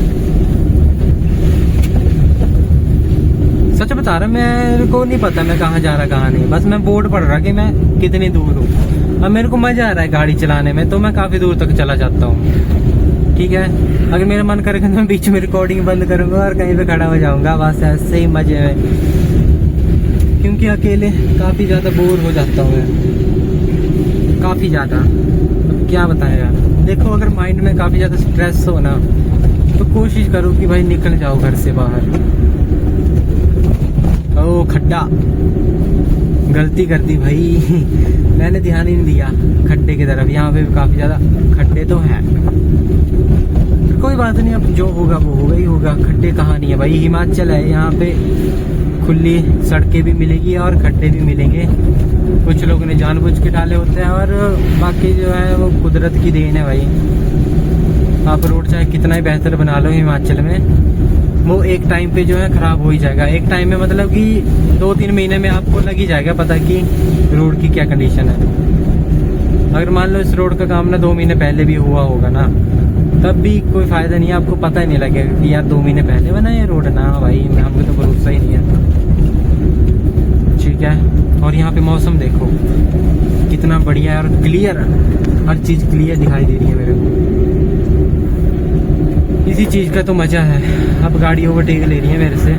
सच बता रहा, मेरे को नहीं पता मैं कहाँ जा रहा कहाँ नहीं, बस मैं बोर्ड पढ़ रहा कि मैं कितनी दूर हूँ। अब मेरे को मजा आ रहा है गाड़ी चलाने में, तो मैं काफी दूर तक चला जाता हूँ, ठीक है। अगर मेरा मन करेगा तो मैं बीच में रिकॉर्डिंग बंद करूंगा और कहीं पे खड़ा हो जाऊंगा, बस ऐसे ही मजे में, क्योंकि अकेले काफी ज्यादा बोर हो जाता हूँ मैं, काफी ज्यादा। अब क्या बताएं यार, देखो अगर माइंड में काफी ज्यादा स्ट्रेस हो ना, तो कोशिश करो कि भाई निकल जाओ घर से बाहर। ओ खड्डा, गलती कर दी भाई। मैंने ध्यान ही नहीं दिया खड्डे की तरफ। यहाँ पे भी काफी ज्यादा खड्डे तो हैं, कोई बात नहीं, अब जो होगा वो होगा ही होगा। खड्डे कहाँ नहीं है भाई, हिमाचल है, यहाँ पे खुली सड़कें भी मिलेगी और खड्डे भी मिलेंगे। कुछ लोगों ने जानबूझ के डाले होते हैं, और बाकी जो है वो कुदरत की देन है भाई। आप रोड चाहे कितना ही बेहतर बना लो हिमाचल में, वो एक टाइम पे जो है खराब हो ही जाएगा। एक टाइम में मतलब कि 2-3 महीने में आपको लग ही जाएगा पता कि रोड की क्या कंडीशन है। अगर मान लो इस रोड का काम ना 2 महीने पहले भी हुआ होगा ना, तब भी कोई फायदा नहीं है, आपको पता ही नहीं लगेगा कि यार 2 महीने पहले बना ये रोड ना भाई, हमको तो भरोसा ही नहीं है, ठीक है। और यहाँ पे मौसम देखो कितना बढ़िया है और क्लियर, हर चीज क्लियर दिखाई दे रही है मेरे को। इसी चीज का तो मजा है। अब गाड़ी ओवरटेक ले रही है मेरे से,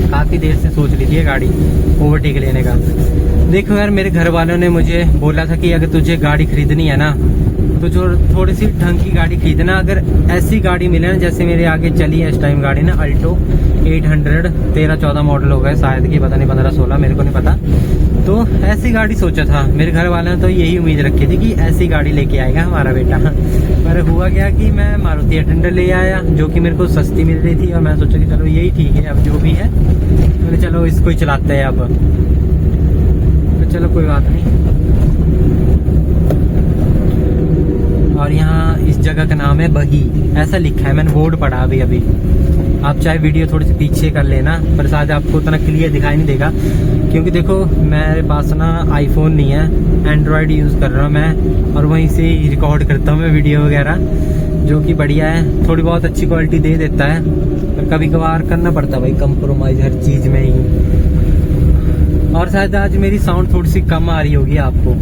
काफी देर से सोच रही थी गाड़ी ओवरटेक लेने का। देखो यार, मेरे घर वालों ने मुझे बोला था कि अगर तुझे गाड़ी खरीदनी है ना, तो जो थोड़ी सी ढंग की गाड़ी खरीदना, अगर ऐसी गाड़ी मिले ना जैसे मेरे आगे चली है इस टाइम गाड़ी ना, अल्टो 800 13-14 मॉडल हो गए शायद की, पता नहीं 15-16, मेरे को नहीं पता। तो ऐसी गाड़ी सोचा था, मेरे घर वाले ने तो यही उम्मीद रखी थी कि ऐसी गाड़ी लेके आएगा हमारा बेटा। पर हुआ क्या कि मैं मारुति 800 ले आया, जो कि मेरे को सस्ती मिल रही थी, और मैं सोचा कि चलो यही ठीक है, अब जो भी है तो चलो इसको ही चलाते हैं अब। तो चलो कोई बात नहीं। और यहाँ इस जगह का नाम है बही, ऐसा लिखा है, मैंने बोर्ड पढ़ा अभी। आप चाहे वीडियो थोड़ी सी पीछे कर लेना, पर शायद आपको उतना क्लियर दिखाई नहीं देगा, क्योंकि देखो मेरे पास ना आईफोन नहीं है, एंड्रॉयड यूज़ कर रहा हूँ मैं, और वहीं से रिकॉर्ड करता हूँ मैं वीडियो वगैरह, जो कि बढ़िया है, थोड़ी बहुत अच्छी क्वालिटी दे देता है, पर कभी कभार करना पड़ता है भाई कंप्रोमाइज़ हर चीज़ में ही। और शायद आज मेरी साउंड थोड़ी सी कम आ रही होगी आपको।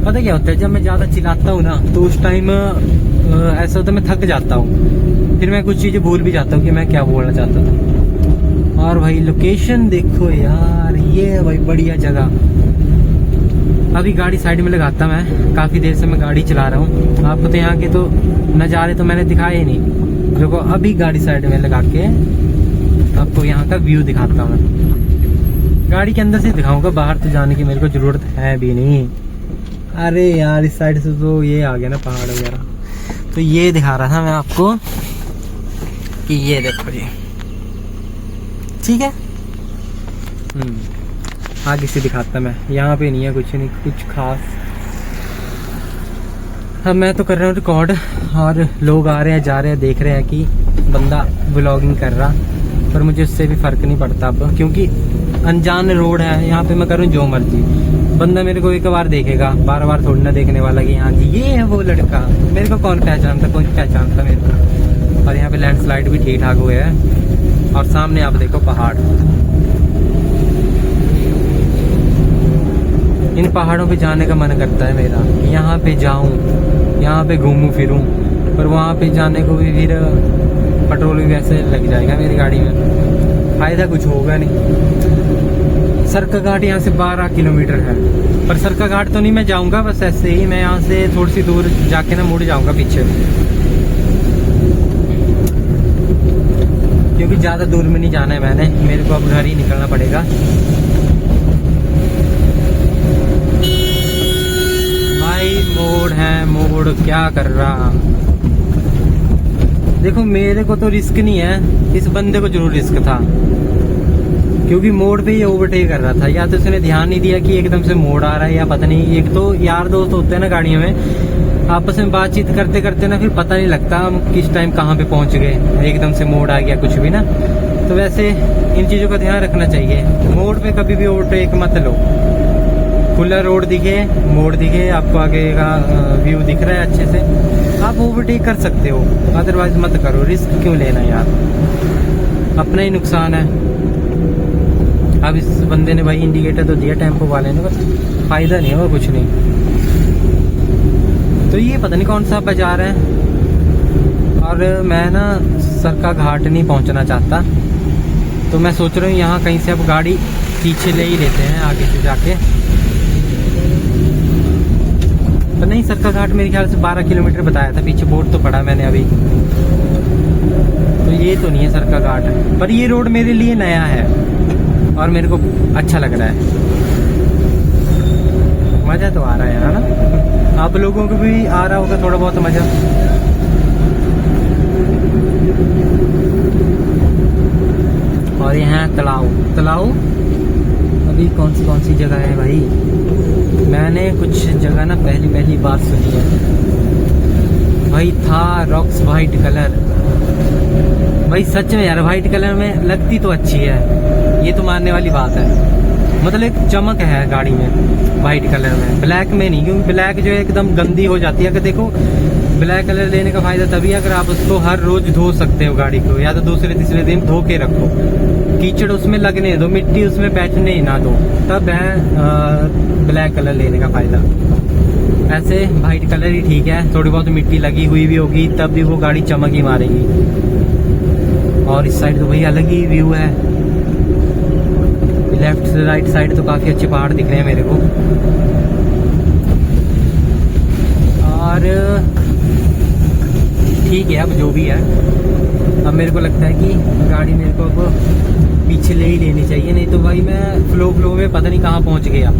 पता क्या होता है, जब मैं ज़्यादा चिल्लाता हूँ ना तो उस टाइम ऐसा होता है मैं थक जाता हूँ, फिर मैं कुछ चीज़ें भूल भी जाता हूँ कि मैं क्या बोलना चाहता था। और भाई लोकेशन देखो यार, ये है भाई बढ़िया जगह। अभी गाड़ी साइड में लगाता मैं, काफ़ी देर से मैं गाड़ी चला रहा हूँ, आपको तो यहाँ के तो नज़ारे तो मैंने दिखाए ही नहीं। देखो अभी गाड़ी साइड में लगा के आपको यहाँ का व्यू दिखाता हूँ। गाड़ी के अंदर से दिखाऊंगा, बाहर तो जाने की मेरे को ज़रूरत है भी नहीं। अरे यार इस साइड से तो ये आ गया ना पहाड़ वगैरह, तो ये दिखा रहा था मैं आपको कि ये देखो जी, ठीक है। आगे से दिखाता मैं, यहाँ पे नहीं है कुछ नहीं कुछ खास। अब मैं तो कर रहा हूँ रिकॉर्ड, और लोग आ रहे हैं जा रहे हैं, देख रहे हैं कि बंदा व्लॉगिंग कर रहा, पर मुझे उससे भी फर्क नहीं पड़ता अब, क्योंकि अनजान रोड है, यहाँ पे मैं करूँ जो मर्जी, बंदा मेरे को एक बार देखेगा, बार बार थोड़ी ना देखने वाला कि हाँ जी ये है वो लड़का, मेरे को कौन पहचानता, कौन पहचानता मेरे को। और यहाँ पे लैंडस्लाइड भी ठीक ठाक हुए हैं, और सामने आप देखो पहाड़। इन पहाड़ों पे जाने का मन करता है मेरा, यहाँ पे जाऊँ, यहाँ पे घूमूं फिरूं, पर वहाँ पे जाने को भी फिर पेट्रोल भी वैसे लग जाएगा मेरी गाड़ी में, फायदा कुछ होगा नहीं। सरका घाट यहाँ से 12 किलोमीटर है, पर सरका घाट तो नहीं मैं जाऊंगा, बस ऐसे ही मैं यहाँ से थोड़ी सी दूर जाके ना मुड़ जाऊंगा पीछे, क्योंकि ज़्यादा दूर में नहीं जाना है मैंने, मेरे को अब घर ही निकलना पड़ेगा। भाई मोड़ है, मोड़ क्या कर रहा। देखो मेरे को तो रिस्क नहीं है, इस बंदे को जरूर रिस्क था, क्योंकि मोड़ पे ये ओवरटेक कर रहा था, या तो उसने ध्यान नहीं दिया कि एकदम से मोड़ आ रहा है, या पता नहीं। एक तो यार दोस्त होते हैं ना गाड़ियों में, आपस में बातचीत करते करते ना फिर पता नहीं लगता हम किस टाइम कहाँ पे पहुँच गए, एकदम से मोड़ आ गया कुछ भी ना। तो वैसे इन चीज़ों का ध्यान रखना चाहिए, मोड़ पे कभी भी ओवरटेक मत लो। खुला रोड दिखे, मोड़ दिखे, आपको आगे का व्यू दिख रहा है अच्छे से, आप ओवरटेक कर सकते हो, अदरवाइज मत करो, रिस्क क्यों लेना यार, अपना ही नुकसान है। अब इस बंदे ने भाई इंडिकेटर तो दिया टेम्पो वाले ने, बस फायदा नहीं होगा कुछ नहीं। तो ये पता नहीं कौन सा बाजार है, और मैं ना सरका घाट नहीं पहुंचना चाहता, तो मैं सोच रहा हूँ यहाँ कहीं से अब गाड़ी पीछे ले ही लेते हैं आगे से जाके। तो नहीं, सरका घाट मेरे ख्याल से 12 किलोमीटर बताया था, पीछे बोर्ड तो पड़ा मैंने अभी, तो ये तो नहीं है सरका घाट, पर ये रोड मेरे लिए नया है और मेरे को अच्छा लग रहा है, मज़ा तो आ रहा है ना, आप लोगों को भी आ रहा होगा थोड़ा बहुत मज़ा। और यहाँ तालाब अभी कौन सी जगह है भाई, मैंने कुछ जगह ना पहली बार सुनी है भाई। था रॉक्स वाइट कलर, भाई सच में यार वाइट कलर में लगती तो अच्छी है, ये तो मानने वाली बात है, मतलब एक चमक है गाड़ी में वाइट कलर में, ब्लैक में नहीं, क्योंकि ब्लैक जो है एकदम गंदी हो जाती है। अगर देखो ब्लैक कलर लेने का फायदा तभी है अगर आप उसको हर रोज धो सकते हो गाड़ी को, या तो दूसरे तीसरे दिन धो के रखो, कीचड़ उसमें लगने दो, मिट्टी उसमें बैठने ही ना दो, तब है ब्लैक कलर लेने का फायदा। ऐसे वाइट कलर ही ठीक है, थोड़ी बहुत मिट्टी लगी हुई भी होगी तब भी वो गाड़ी चमक ही मारेगी। और इस साइड तो भाई अलग ही व्यू है, लेफ्ट से राइट साइड तो काफी अच्छे पहाड़ दिख रहे हैं मेरे को। और ठीक है, अब जो भी है, अब मेरे को लगता है कि गाड़ी मेरे को अब पीछे ले ही लेनी चाहिए, नहीं तो भाई मैं फ्लो में पता नहीं कहाँ पहुँच गया।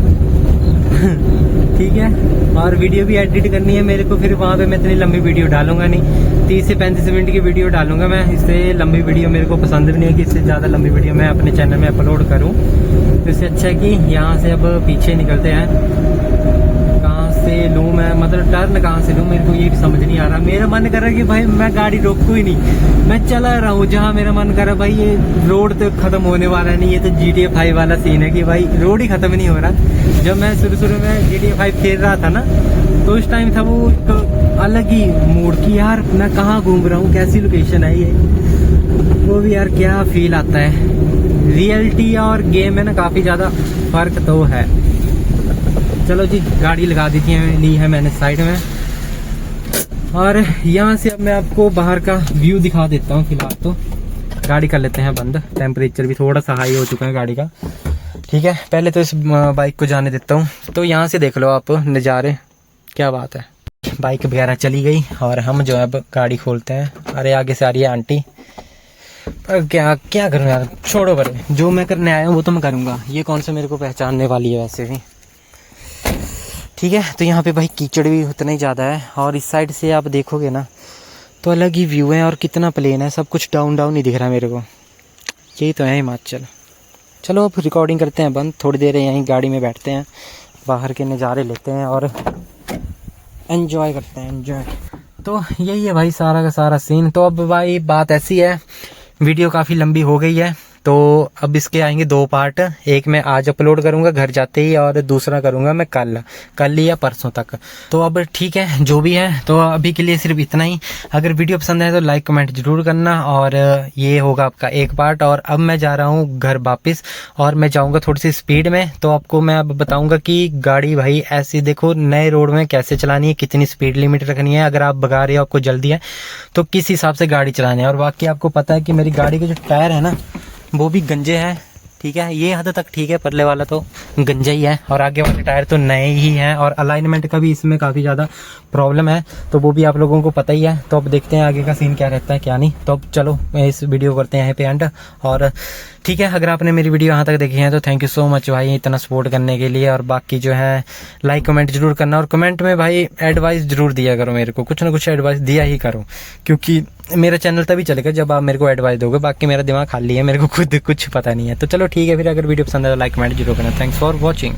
ठीक है, और वीडियो भी एडिट करनी है मेरे को, फिर वहाँ पे मैं इतनी लंबी वीडियो डालूंगा नहीं, 30 से 35 मिनट की वीडियो डालूंगा मैं। इससे लंबी वीडियो मेरे को पसंद भी नहीं है कि इससे ज़्यादा लंबी वीडियो मैं अपने चैनल में अपलोड करूँ। तो इससे अच्छा है कि यहाँ से अब पीछे निकलते हैं। कहाँ से लूँ मैं, मतलब टर्न कहाँ से लूँ, मेरे को ये भी समझ नहीं आ रहा। मेरा मन कर रहा है कि भाई मैं गाड़ी रोकूँ ही नहीं, मैं चला रहा हूँ जहाँ मेरा मन कर रहा है। भाई ये रोड तो खत्म होने वाला नहीं, ये तो GTA 5 वाला सीन है कि भाई रोड ही खत्म नहीं हो रहा। जब मैं शुरू में GTA 5 खेल रहा था ना, तो उस टाइम था वो तो अलग ही मूड की, यार मैं कहाँ घूम रहा हूँ, कैसी लोकेशन है ये, वो भी यार क्या फील आता है। रियलिटी और गेम में ना काफ़ी ज़्यादा फर्क तो है। चलो जी, गाड़ी लगा ली है मैंने साइड में, और यहाँ से अब मैं आपको बाहर का व्यू दिखा देता हूँ। फिलहाल तो गाड़ी कर लेते हैं बंद, टेम्परेचर भी थोड़ा सा हाई हो चुका है गाड़ी का। ठीक है, पहले तो इस बाइक को जाने देता हूँ। तो यहाँ से देख लो आप नज़ारे, क्या बात है। बाइक वगैरह चली गई और हम जो है अब गाड़ी खोलते हैं। अरे आगे से आ रही है आंटी, पर क्या करूँ यार, छोड़ो। पर जो मैं करने आया हूँ वो तो मैं करूँगा, ये कौन सा मेरे को पहचानने वाली है वैसे भी। ठीक है, तो यहाँ पे भाई कीचड़ भी उतना ही ज़्यादा है, और इस साइड से आप देखोगे ना तो अलग ही व्यू है, और कितना प्लेन है, सब कुछ डाउन ही दिख रहा है मेरे को। यही तो है हिमाचल। चलो अब रिकॉर्डिंग करते हैं बंद, थोड़ी देर यहीं गाड़ी में बैठते हैं, बाहर के नज़ारे लेते हैं और एंजॉय करते हैं। एंजॉय तो यही है भाई सारा का सारा सीन। तो अब भाई बात ऐसी है, वीडियो काफ़ी लंबी हो गई है, तो अब इसके आएंगे 2 पार्ट। एक मैं आज अपलोड करूंगा घर जाते ही, और दूसरा करूंगा मैं कल या परसों तक। तो अब ठीक है, जो भी है, तो अभी के लिए सिर्फ इतना ही। अगर वीडियो पसंद आए तो लाइक कमेंट जरूर करना, और ये होगा आपका एक पार्ट। और अब मैं जा रहा हूँ घर वापस, और मैं जाऊँगा थोड़ी सी स्पीड में। तो आपको मैं अब बताऊँगा कि गाड़ी भाई ऐसी देखो नए रोड में कैसे चलानी है, कितनी स्पीड लिमिट रखनी है। अगर आप भगा रहे हो, आपको जल्दी है, तो किस हिसाब से गाड़ी चलानी है। और बाकी आपको पता है कि मेरी गाड़ी के जो टायर है ना, वो भी गंजे हैं। ठीक है, ये हद तक ठीक है, परले वाला तो गंजा ही है, और आगे वाले टायर तो नए ही हैं, और अलाइनमेंट का भी इसमें काफ़ी ज़्यादा प्रॉब्लम है, तो वो भी आप लोगों को पता ही है। तो अब देखते हैं आगे का सीन क्या रहता है क्या नहीं। तो अब चलो इस वीडियो करते हैं यहाँ पे एंड। और ठीक है, अगर आपने मेरी वीडियो यहाँ तक देखी है तो थैंक यू सो मच भाई इतना सपोर्ट करने के लिए। और बाकी जो है लाइक कमेंट जरूर करना, और कमेंट में भाई एडवाइस जरूर दिया करो मेरे को, कुछ ना कुछ एडवाइस दिया ही करो, क्योंकि मेरा चैनल तभी चलेगा जब आप मेरे को एडवाइस दोगे। बाकी मेरा दिमाग खाली है, मेरे को खुद कुछ पता नहीं है। तो चलो ठीक है, फिर अगर वीडियो पसंद है तो लाइक कमेंट जरूर करना। Thanks for watching.